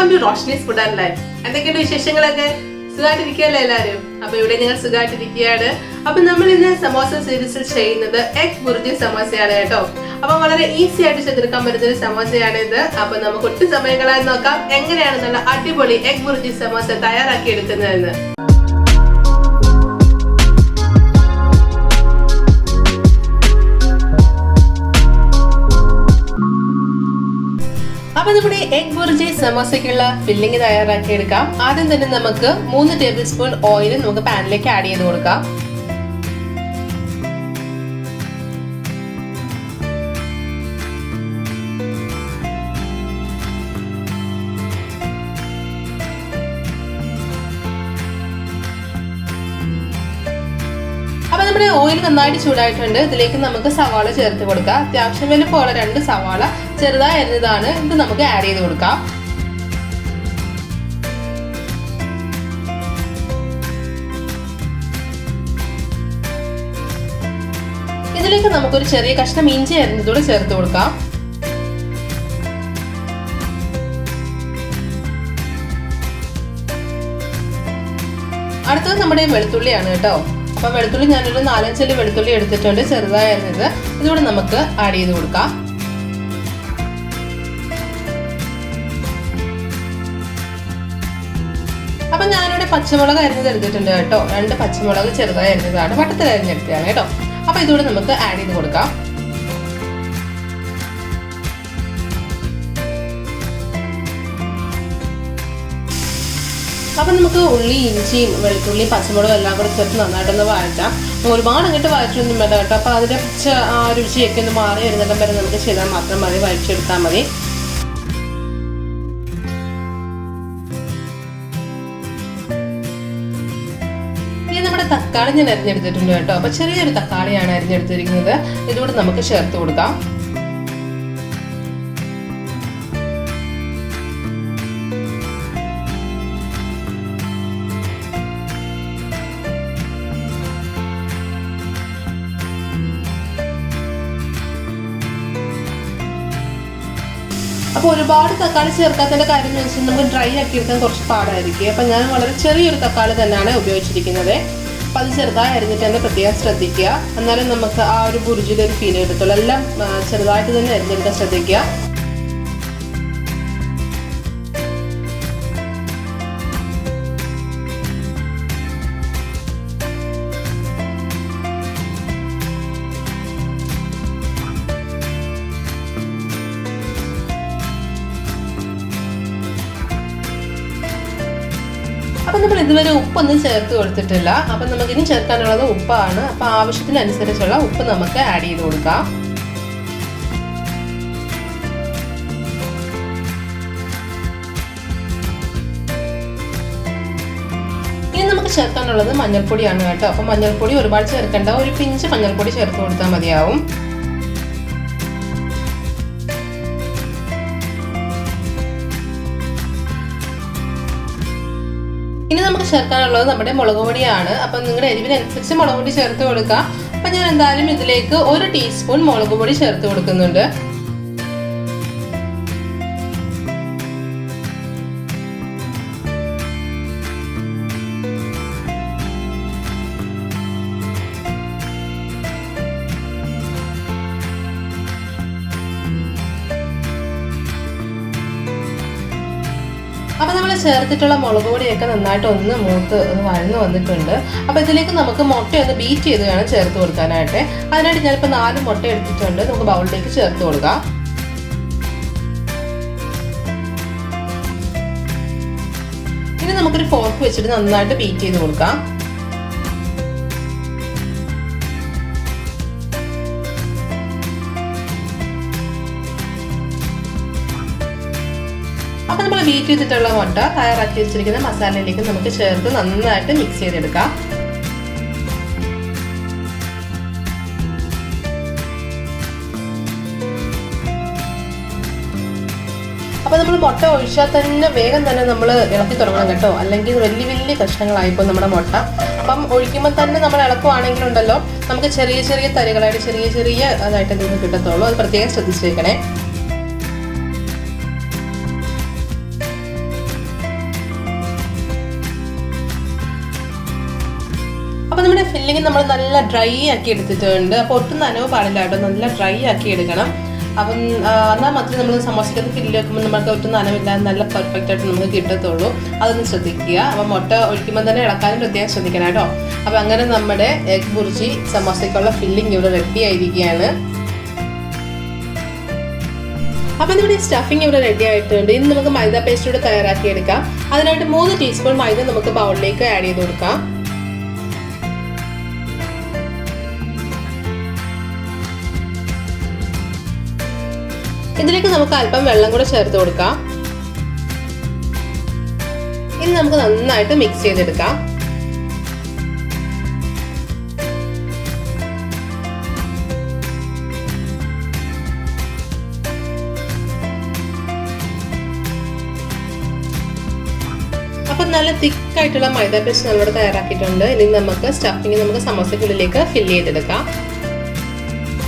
Welcome to Roshni's food and life. എന്തൊക്കെയുണ്ട് വിശേഷങ്ങളൊക്കെ? സുഖമായിട്ടിരിക്കുകയല്ലേ എല്ലാവരും? അപ്പൊ ഇവിടെ ഞങ്ങൾ സുഖമായിട്ടിരിക്കുകയാണ്. അപ്പൊ നമ്മൾ ഇന്ന് സമോസ സീരീസിൽ ചെയ്യുന്നത് എഗ് ബുർജി സമോസയാണ് കേട്ടോ. അപ്പൊ വളരെ ഈസി ആയിട്ട് ചെയ്തെടുക്കാൻ പറ്റുന്ന ഒരു സമോസയാണ് ഇത്. അപ്പൊ നമുക്ക് ഒട്ടും സമയങ്ങളായി നോക്കാം എങ്ങനെയാണ് നല്ല അടിപൊളി എഗ് ബുർജി സമോസ തയ്യാറാക്കി എടുക്കുന്നതെന്ന്. അപ്പൊ നമ്മുടെ എഗ് ബുർജി സമോസയ്ക്കുള്ള ഫില്ലിംഗ് തയ്യാറാക്കി എടുക്കാം. ആദ്യം തന്നെ നമുക്ക് 3 ടേബിൾ സ്പൂൺ ഓയിൽ നമുക്ക് പാനിലേക്ക് ആഡ് ചെയ്ത് കൊടുക്കാം. അപ്പൊ നമ്മുടെ ഓയിൽ നന്നായിട്ട് ചൂടായിട്ടുണ്ട്. ഇതിലേക്ക് നമുക്ക് സവാള ചേർത്ത് കൊടുക്കാം. അത്യാവശ്യം വലുപ്പമുള്ള 2 സവാള ചെറുതായി അരിഞ്ഞതാണ്. ഇത് നമുക്ക് ആഡ് ചെയ്ത് കൊടുക്കാം. ഇതിലേക്ക് നമുക്കൊരു ചെറിയ കഷ്ണം ഇഞ്ചി അരിഞ്ഞതൂടെ ചേർത്ത് കൊടുക്കാം. അടുത്തത് നമ്മുടെ വെളുത്തുള്ളിയാണ് കേട്ടോ. അപ്പൊ വെളുത്തുള്ളി ഞാനൊരു 4-5 അല്ലി വെളുത്തുള്ളി എടുത്തിട്ടുണ്ട്, ചെറുതായി അരിഞ്ഞത്. ഇതുകൂടെ നമുക്ക് ആഡ് ചെയ്ത് കൊടുക്കാം. അപ്പൊ ഞാനിവിടെ പച്ചമുളക് അരിഞ്ഞത് എടുത്തിട്ടുണ്ട് കേട്ടോ. 2 പച്ചമുളക് ചെറുതായി അരിഞ്ഞതാണ്, വട്ടത്തിൽ അരിഞ്ഞെടുത്തതാണ് കേട്ടോ. അപ്പൊ ഇതുകൂടെ നമുക്ക് ആഡ് ചെയ്ത് കൊടുക്കാം. അപ്പൊ നമുക്ക് ഉള്ളി, ഇഞ്ചിയും വെളുത്തുള്ളിയും പച്ചമുളകും എല്ലാം കൂടെ ചേർത്ത് നന്നായിട്ടൊന്ന് വഴറ്റാം. ഒരുപാട് അങ്ങോട്ട് വഴറ്റൊന്നും വേണ്ട കേട്ടോ. അപ്പൊ അതിന്റെ രുചിയൊക്കെ ഒന്ന് മാറി വരുന്നിടം വരെ നമുക്ക് ചെയ്താൽ മാത്രം മതി, വഴച്ചെടുത്താൽ മതി. ഇനി നമ്മുടെ തക്കാളി ഞാൻ അരിഞ്ഞെടുത്തിട്ടുണ്ട് കേട്ടോ. അപ്പൊ ചെറിയൊരു തക്കാളിയാണ് അരിഞ്ഞെടുത്തിരിക്കുന്നത്. ഇതുകൂടെ നമുക്ക് ചേർത്ത് കൊടുക്കാം. അപ്പോൾ ഒരുപാട് തക്കാളി ചേർക്കാത്തതിൻ്റെ കാര്യം എന്ന് വെച്ചാൽ നമുക്ക് ഡ്രൈ ആക്കി എടുക്കാൻ കുറച്ച് പാടായിരിക്കും. അപ്പം ഞാൻ വളരെ ചെറിയൊരു തക്കാളി തന്നെയാണ് ഉപയോഗിച്ചിരിക്കുന്നത്. അപ്പം അത് ചെറുതായി അരിഞ്ഞിട്ട് തന്നെ പ്രത്യേകം ശ്രദ്ധിക്കുക. എന്നാലും നമുക്ക് ആ ഒരു ബുർജിയുടെ ഒരു ഫീൽ കിട്ടത്തുള്ളൂ. എല്ലാം ചെറുതായിട്ട് തന്നെ അരിഞ്ഞെടുക്കാൻ ശ്രദ്ധിക്കുക. അപ്പം നമ്മൾ ഇതുവരെ ഉപ്പൊന്നും ചേർത്ത് കൊടുത്തിട്ടില്ല. അപ്പം നമുക്കിനി ചേർക്കാനുള്ളത് ഉപ്പാണ്. അപ്പം ആവശ്യത്തിനനുസരിച്ചുള്ള ഉപ്പ് നമുക്ക് ആഡ് ചെയ്ത് കൊടുക്കാം. ഇനി നമുക്ക് ചേർക്കാനുള്ളത് മഞ്ഞൾപ്പൊടിയാണ് കേട്ടോ. അപ്പം മഞ്ഞൾപ്പൊടി ഒരുപാട് ചേർക്കേണ്ട, ഒരു പിഞ്ച് മഞ്ഞൾപ്പൊടി ചേർത്ത് കൊടുത്താൽ മതിയാവും. ഇനി നമുക്ക് ചേർക്കാനുള്ളത് നമ്മുടെ മുളക് പൊടിയാണ്. അപ്പം നിങ്ങളുടെ എരിവിനനുസരിച്ച് മുളക് പൊടി ചേർത്ത് കൊടുക്കുക. അപ്പം ഞാൻ എന്തായാലും ഇതിലേക്ക് 1 ടീസ്പൂൺ മുളക് പൊടി ചേർത്ത് കൊടുക്കുന്നുണ്ട്. അപ്പം നമ്മൾ ചേർത്തിട്ടുള്ള മുളക് പൊടിയൊക്കെ നന്നായിട്ട് ഒന്ന് വഴന്ന് വന്നിട്ടുണ്ട്. അപ്പം ഇതിലേക്ക് നമുക്ക് മുട്ടയൊന്ന് ബീറ്റ് ചെയ്ത് വേണം ചേർത്ത് കൊടുക്കാനായിട്ട്. അതിനായിട്ട് ഞാനിപ്പോൾ 4 മുട്ട എടുത്തിട്ടുണ്ട്. നമുക്ക് ബൗളിലേക്ക് ചേർത്ത് കൊടുക്കാം. ഇനി നമുക്കൊരു ഫോർക്ക് വെച്ചിട്ട് നന്നായിട്ട് ബീറ്റ് ചെയ്ത് കൊടുക്കാം. അപ്പം നമ്മൾ ബീറ്റ് ചെയ്തിട്ടുള്ള മുട്ട തയ്യാറാക്കി വെച്ചിരിക്കുന്ന മസാലയിലേക്ക് നമുക്ക് ചേർത്ത് നന്നായിട്ട് മിക്സ് ചെയ്തെടുക്കാം. അപ്പോൾ നമ്മൾ മുട്ട ഒഴിച്ചാൽ തന്നെ വേഗം തന്നെ നമ്മൾ ഇളക്കി തുടങ്ങണം കേട്ടോ, അല്ലെങ്കിൽ വലിയ വലിയ കഷ്ണങ്ങളായിപ്പോൾ നമ്മുടെ മുട്ട. അപ്പം ഒഴിക്കുമ്പോൾ തന്നെ നമ്മൾ ഇളക്കുവാണെങ്കിലുണ്ടല്ലോ നമുക്ക് ചെറിയ ചെറിയ തരികളായിട്ട് ചെറിയ അതായിട്ട് നിങ്ങൾക്ക് കിട്ടത്തുള്ളൂ. അത് പ്രത്യേകം ശ്രദ്ധിച്ചേക്കണേ. ഫില്ലിങ് നമ്മൾ നല്ല ഡ്രൈ ആക്കി എടുത്തിട്ടുണ്ട്. അപ്പോൾ ഒട്ടും നനവ് പാടില്ല കേട്ടോ, നല്ല ഡ്രൈ ആക്കി എടുക്കണം. അപ്പം എന്നാൽ മാത്രമേ നമ്മൾ സമോസയ്ക്കകത്ത് ഫില്ല് വെക്കുമ്പോൾ നമുക്ക് ഒട്ടും നനവില്ലാതെ നല്ല പെർഫെക്റ്റ് ആയിട്ട് നമുക്ക് കിട്ടത്തുള്ളൂ. അതൊന്ന് ശ്രദ്ധിക്കുക. അപ്പം മുട്ട ഒഴിക്കുമ്പോൾ തന്നെ ഇളക്കാനും പ്രത്യേകം ശ്രദ്ധിക്കണം കേട്ടോ. അപ്പം അങ്ങനെ നമ്മുടെ എഗ് ബുർജി സമോസയ്ക്കുള്ള ഫില്ലിങ് ഇവിടെ റെഡി ആയിരിക്കുകയാണ്. അപ്പം നമ്മുടെ സ്റ്റഫിങ് ഇവിടെ റെഡി ആയിട്ടുണ്ട്. ഇനി നമുക്ക് മൈദ പേസ്റ്റ് കൂടെ തയ്യാറാക്കി എടുക്കാം. അതിനായിട്ട് 3 ടീസ്പൂൺ മൈദ നമുക്ക് ബൗളിലേക്ക് ആഡ് ചെയ്ത് കൊടുക്കാം. ഇതിലേക്ക് നമുക്ക് അല്പം വെള്ളം കൂടെ ചേർത്ത് കൊടുക്കാം. ഇനി നമുക്ക് നന്നായിട്ട് മിക്സ് ചെയ്തെടുക്കാം. അപ്പം നല്ല തിക്കായിട്ടുള്ള മൈദ പേസ്റ്റ് നമ്മളിവിടെ തയ്യാറാക്കിയിട്ടുണ്ട്. ഇനി നമുക്ക് സ്റ്റഫിങ് നമുക്ക് സമോസയ്ക്കുള്ളിലേക്ക് ഫില്ല് ചെയ്തെടുക്കാം.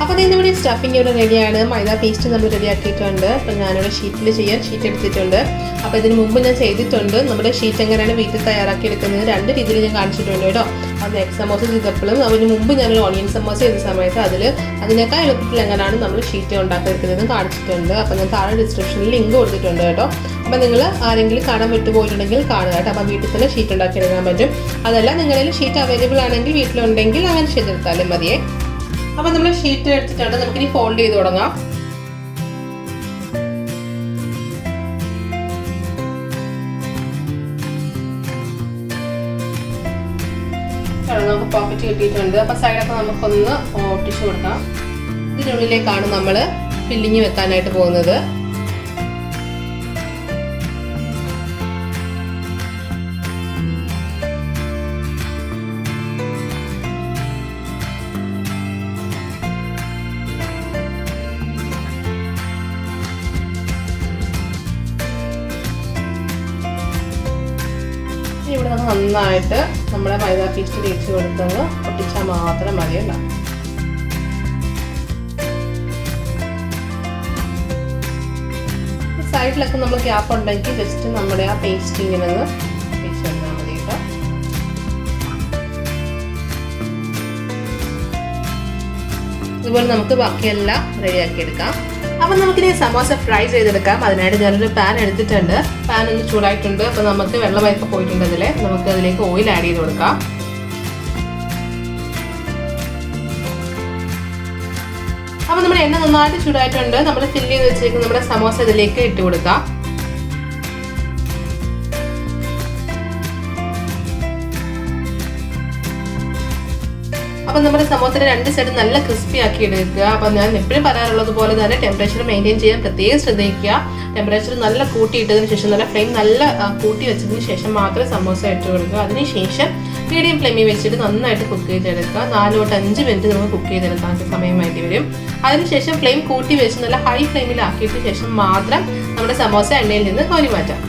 അപ്പോൾ ഇതിൻ്റെ സ്റ്റഫിങ് ഇവിടെ റെഡിയാണ്. മൈദ പേസ്റ്റ് നമ്മൾ റെഡി ആക്കിയിട്ടുണ്ട്. അപ്പം ഞാനിവിടെ ഷീറ്റിൽ ചെയ്യാൻ ഷീറ്റ് എടുത്തിട്ടുണ്ട്. അപ്പോൾ ഇതിന് മുമ്പ് ഞാൻ ചെയ്തിട്ടുണ്ട്. നമ്മുടെ ഷീറ്റ് എങ്ങനെയാണ് വീട്ടിൽ തയ്യാറാക്കി എടുക്കുന്നത് 2 രീതിയിൽ ഞാൻ കാണിച്ചിട്ടുണ്ട് കേട്ടോ. അത് എഗ് സമോസ ചെയ്തപ്പോഴും അതിന് മുമ്പ് ഞാനൊരു ഓണിയൻ സമോസ ചെയ്ത സമയത്ത് അതിനേക്കാൾ എളുപ്പത്തിൽ എങ്ങനെയാണ് നമ്മൾ ഷീറ്റ് ഉണ്ടാക്കിയെടുക്കുന്നതെന്ന് കാണിച്ചിട്ടുണ്ട്. അപ്പോൾ ഞാൻ താഴെ ഡിസ്ക്രിപ്ഷനിൽ ലിങ്ക് കൊടുത്തിട്ടുണ്ട് കേട്ടോ. അപ്പോൾ നിങ്ങൾ ആരെങ്കിലും കാണാൻ വിട്ടുപോയിട്ടുണ്ടെങ്കിൽ കാണുക കേട്ടോ. അപ്പം വീട്ടിൽ തന്നെ ഷീറ്റ് ഉണ്ടാക്കിയെടുക്കാൻ പറ്റും. അതല്ല നിങ്ങളിൽ ഷീറ്റ് അവൈലബിൾ ആണെങ്കിൽ വീട്ടിലുണ്ടെങ്കിൽ അങ്ങനെ ചെയ്തെടുത്താലും മതിയേ. അപ്പം നമ്മൾ ഷീറ്റ് എടുത്തിട്ടുണ്ട്. നമുക്കിനി ഫോൾഡ് ചെയ്ത് തുടങ്ങാം. നമുക്ക് പോക്കറ്റ് കിട്ടിയിട്ടുണ്ട്. അപ്പം സൈഡൊക്കെ നമുക്കൊന്ന് ഒട്ടിച്ചു കൊടുക്കാം. ഇതിനുള്ളിലേക്കാണ് നമ്മൾ ഫില്ലിങ് വെക്കാനായിട്ട് പോകുന്നത്. ഇവിടെ നമുക്ക് നന്നായിട്ട് നമ്മുടെ മൈദ പേസ്റ്റ് തേച്ച് കൊടുത്തത് ഒട്ടിച്ചാൽ മാത്രം മതിയല്ല. സൈഡിലൊക്കെ നമ്മൾ ഗ്യാപ്പ് ഉണ്ടെങ്കിൽ ജസ്റ്റ് നമ്മുടെ ആ പേസ്റ്റ് ഇങ്ങനെ ഒന്ന് തേച്ച് കൊടുത്താൽ മതി കേട്ടോ. ഇതുപോലെ നമുക്ക് ബാക്കിയെല്ലാം റെഡിയാക്കി എടുക്കാം. അപ്പം നമുക്കിനി സമോസ ഫ്രൈ ചെയ്തെടുക്കാം. അതിനായിട്ട് ഞാനൊരു പാൻ എടുത്തിട്ടുണ്ട്. പാൻ ഒന്ന് ചൂടായിട്ടുണ്ട്. അപ്പോൾ നമുക്ക് വെള്ളമൊക്കെ പോയിട്ടുണ്ട്. നമുക്ക് അതിലേക്ക് ഓയിൽ ആഡ് ചെയ്ത് കൊടുക്കാം. അപ്പോൾ നമ്മുടെ എണ്ണ നന്നായിട്ട് ചൂടായിട്ടുണ്ട്. നമ്മൾ ഫില്ല് ചെയ്ത് വെച്ചേക്കുന്ന നമ്മുടെ സമോസ ഇതിലേക്ക് ഇട്ട് കൊടുക്കാം. അപ്പം നമ്മുടെ സമോസയുടെ 2 സൈഡ് നല്ല ക്രിസ്പി ആക്കി എടുക്കുക. അപ്പം ഞാൻ എപ്പോഴും പറയാറുള്ളത് പോലെ തന്നെ ടെമ്പറേച്ചർ മെയിൻറ്റെയിൻ ചെയ്യാൻ പ്രത്യേകം ശ്രദ്ധിക്കുക. ടെമ്പറേച്ചർ നല്ല കൂട്ടിയിട്ടതിന് ശേഷം നല്ല ഫ്ലെയിം നല്ല കൂട്ടി വെച്ചതിന് ശേഷം മാത്രമേ സമോസ ഇട്ട് കൊടുക്കുക. അതിനുശേഷം മീഡിയം ഫ്ലെയിമിൽ വെച്ചിട്ട് നന്നായിട്ട് കുക്ക് ചെയ്തെടുക്കുക. 4 തൊട്ട് 5 മിനിറ്റ് നമുക്ക് കുക്ക് ചെയ്തെടുക്കാൻ സമയം വേണ്ടി വരും. അതിനുശേഷം ഫ്ലെയിം കൂട്ടി വെച്ച് നല്ല ഹൈ ഫ്ലെയിമിലാക്കിയിട്ട് ശേഷം മാത്രം നമ്മുടെ സമോസ എണ്ണയിൽ നിന്ന് കോരി മാറ്റാം.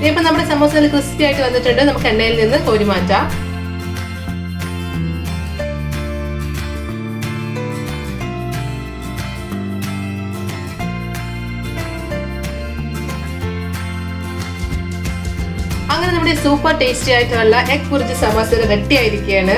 ഇപ്പം നമ്മുടെ സമോസ നല്ല ക്രിസ്പി ആയിട്ട് വന്നിട്ടുണ്ട്. നമുക്ക് എണ്ണയിൽ നിന്ന് കോരി മാറ്റാം. അങ്ങനെ നമ്മുടെ സൂപ്പർ ടേസ്റ്റി ആയിട്ടുള്ള എഗ് ബുർജി സമോസ റെഡി ആയിരിക്കുകയാണ്.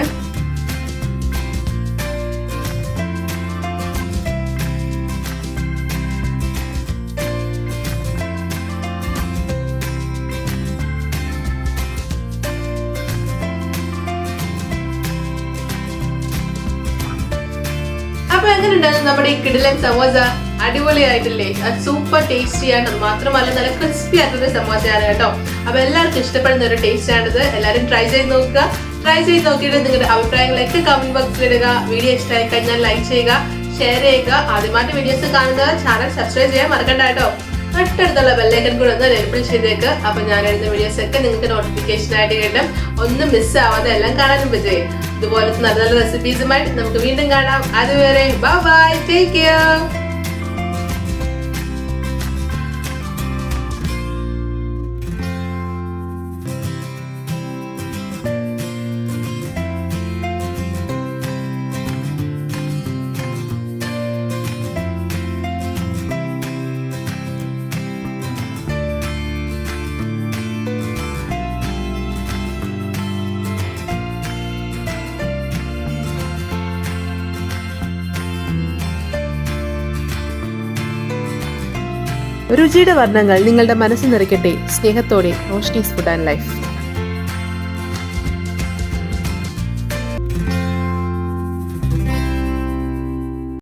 അപ്പൊ എങ്ങനെ ഉണ്ടായിരുന്നു നമ്മുടെ ഈ കിടിലൻ സമോസ? അടിപൊളിയായിട്ടില്ലേ? സൂപ്പർ ടേസ്റ്റിയാണ്. മാത്രമല്ല നല്ല ക്രിസ്പി ആയിട്ടുള്ള സമോസയാണ് കേട്ടോ. അപ്പൊ എല്ലാവർക്കും ഇഷ്ടപ്പെടുന്ന ഒരു ടേസ്റ്റ് ആണിത്. എല്ലാവരും ട്രൈ ചെയ്ത് നോക്കുക. ട്രൈ ചെയ്ത് നോക്കിയിട്ട് നിങ്ങളുടെ അഭിപ്രായങ്ങളൊക്കെ കമന്റ് ബോക്സിൽ ഇടുക. വീഡിയോ ഇഷ്ടമായി കഴിഞ്ഞാൽ ലൈക്ക് ചെയ്യുക, ഷെയർ ചെയ്യുക. ആദ്യമായിട്ട് വീഡിയോസ് കാണുക ചാനൽ സബ്സ്ക്രൈബ് ചെയ്യാൻ മറക്കണ്ട കേട്ടോ. തൊട്ടടുത്തുള്ള ബെല്ലൈക്കൺ കൂടെ ഒന്ന് എനേബിൾ ചെയ്തേക്ക്. അപ്പൊ ഞാൻ എഴുതുന്ന വീഡിയോസ് ഒക്കെ നിങ്ങൾക്ക് നോട്ടിഫിക്കേഷൻ ആയിട്ട് കിട്ടും. ഒന്നും മിസ് ആവാതെ എല്ലാം കാണാനും പറ്റും. ഇതുപോലത്തെ നല്ല നല്ല റെസിപ്പീസുമായിട്ട് നമുക്ക് വീണ്ടും കാണാം. അതുവരെ ബൈ, ടേക്ക് കെയർ. രുചിയുടെ വർണ്ണങ്ങൾ നിങ്ങളുടെ മനസ്സ് നിറയ്ക്കട്ടെ. സ്നേഹത്തോടെ റോഷ്നീസ് ഫുഡ് ആൻഡ് ലൈഫ്.